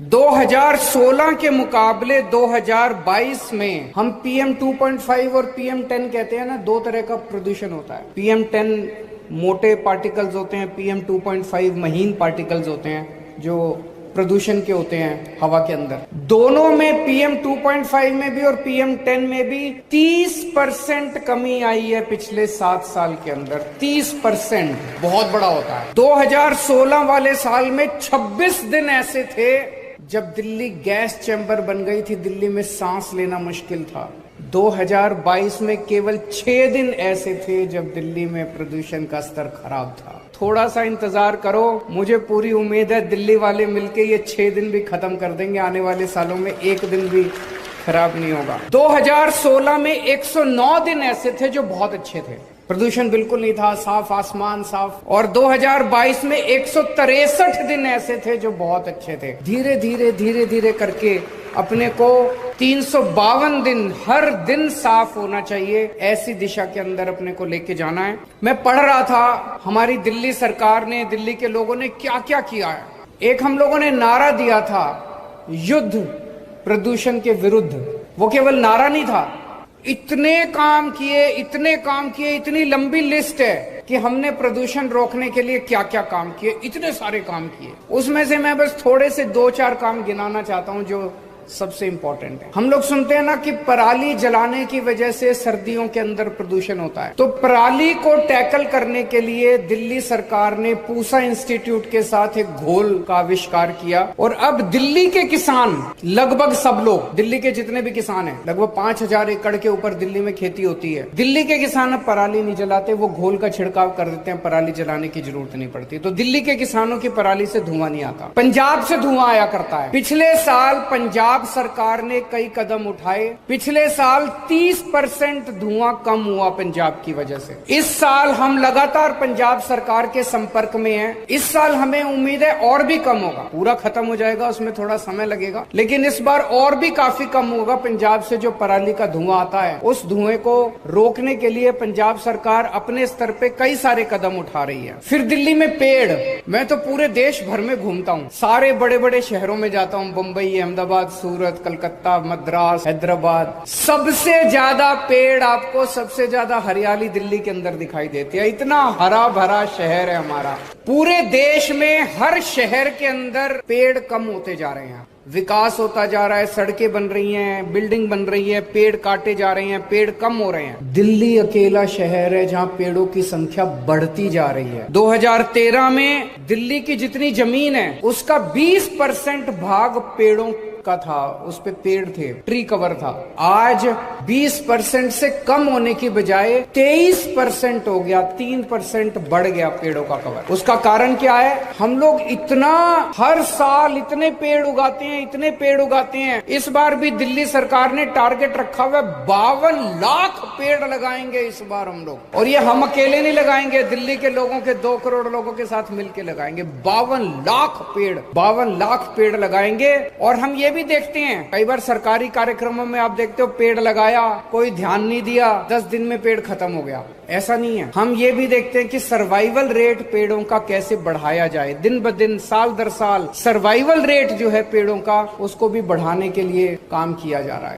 2016 के मुकाबले 2022 में हम PM 2.5 और PM 10 कहते हैं ना, दो तरह का प्रदूषण होता है। PM 10 मोटे पार्टिकल्स होते हैं, PM 2.5 महीन पार्टिकल्स होते हैं जो प्रदूषण के होते हैं हवा के अंदर। दोनों में PM 2.5 में भी और PM 10 में भी 30% कमी आई है पिछले 7 साल के अंदर। 30% बहुत बड़ा होता है। 2016 वाले साल में 26 दिन ऐसे थे जब दिल्ली गैस चैम्बर बन गई थी, दिल्ली में सांस लेना मुश्किल था। 2022 में केवल 6 दिन ऐसे थे जब दिल्ली में प्रदूषण का स्तर खराब था। थोड़ा सा इंतजार करो, मुझे पूरी उम्मीद है दिल्ली वाले मिलके ये 6 दिन भी खत्म कर देंगे। आने वाले सालों में एक दिन भी खराब नहीं होगा। 2016 में 109 दिन ऐसे थे जो बहुत अच्छे थे, प्रदूषण बिल्कुल नहीं था, साफ आसमान साफ। और 2022 में 163 दिन ऐसे थे जो बहुत अच्छे थे। धीरे धीरे करके अपने को 352 दिन हर दिन साफ होना चाहिए, ऐसी दिशा के अंदर अपने को लेके जाना है। मैं पढ़ रहा था हमारी दिल्ली सरकार ने, दिल्ली के लोगों ने क्या क्या किया है। एक हम लोगों ने नारा दिया था, युद्ध प्रदूषण के विरुद्ध। वो केवल नारा नहीं था, इतने काम किए, इतनी लंबी लिस्ट है कि हमने प्रदूषण रोकने के लिए क्या क्या काम किए, इतने सारे काम किए। उसमें से मैं बस थोड़े से 2-4 काम गिनाना चाहता हूं जो सबसे इंपॉर्टेंट है। हम लोग सुनते हैं ना कि पराली जलाने की वजह से सर्दियों के अंदर प्रदूषण होता है। तो पराली को टैकल करने के लिए दिल्ली सरकार ने पूसा इंस्टीट्यूट के साथ एक घोल का आविष्कार किया और अब दिल्ली के किसान, लगभग सब लोग, दिल्ली के जितने भी किसान हैं, लगभग 5000 एकड़ के ऊपर दिल्ली में खेती होती है, दिल्ली के किसान अब पराली नहीं जलाते, वो घोल का छिड़काव कर देते हैं, पराली जलाने की जरूरत नहीं पड़ती। तो दिल्ली के किसानों की पराली से धुआं नहीं आता। पंजाब से धुआं आया करता है। पिछले साल पंजाब सरकार ने कई कदम उठाए। पिछले साल 30% धुआं कम हुआ पंजाब की वजह से। इस साल हम लगातार पंजाब सरकार के संपर्क में हैं। इस साल हमें उम्मीद है और भी कम होगा। पूरा खत्म हो जाएगा, उसमें थोड़ा समय लगेगा, लेकिन इस बार और भी काफी कम होगा। पंजाब से जो पराली का धुआं आता है, उस धुएं को रोकने के लिए पंजाब सरकार अपने स्तर पे कई सारे कदम उठा रही है। फिर दिल्ली में पेड़, मैं तो पूरे देश भर में घूमता हूँ, सारे बड़े बड़े शहरों में जाता हूँ, मुंबई, अहमदाबाद, सूरत, कलकत्ता, मद्रास, हैदराबाद। सबसे ज्यादा पेड़ आपको, सबसे ज्यादा हरियाली दिल्ली के अंदर दिखाई देती है। इतना हरा भरा शहर है हमारा। पूरे देश में हर शहर के अंदर पेड़ कम होते जा रहे हैं, विकास होता जा रहा है, सड़कें बन रही हैं, बिल्डिंग बन रही है, पेड़ काटे जा रहे हैं, पेड़ कम हो रहे हैं। दिल्ली अकेला शहर है जहां पेड़ों की संख्या बढ़ती जा रही है। 2013 में दिल्ली की जितनी जमीन है उसका 20% भाग पेड़ों का था, उस पे पेड़ थे, ट्री कवर था। आज 20% से कम होने की बजाय 23% हो गया, 3% बढ़ गया पेड़ों का कवर। उसका कारण क्या है? हम लोग इतना हर साल इतने पेड़ उगाते हैं। इस बार भी दिल्ली सरकार ने टारगेट रखा हुआ है, 52 लाख पेड़ लगाएंगे इस बार हम लोग। और ये हम अकेले नहीं लगाएंगे, दिल्ली के लोगों के 2 करोड़ लोगों के साथ मिलकर लगाएंगे। 52 लाख पेड़ लगाएंगे। और हम ये भी देखते हैं, कई बार सरकारी कार्यक्रमों में आप देखते हो पेड़ लगाया, कोई ध्यान नहीं दिया, 10 दिन में पेड़ खत्म हो गया। ऐसा नहीं है। हम ये भी देखते हैं कि सर्वाइवल रेट पेड़ों का कैसे बढ़ाया जाए। दिन ब दिन, साल दर साल सर्वाइवल रेट जो है पेड़ों का, उसको भी बढ़ाने के लिए काम किया जा रहा है।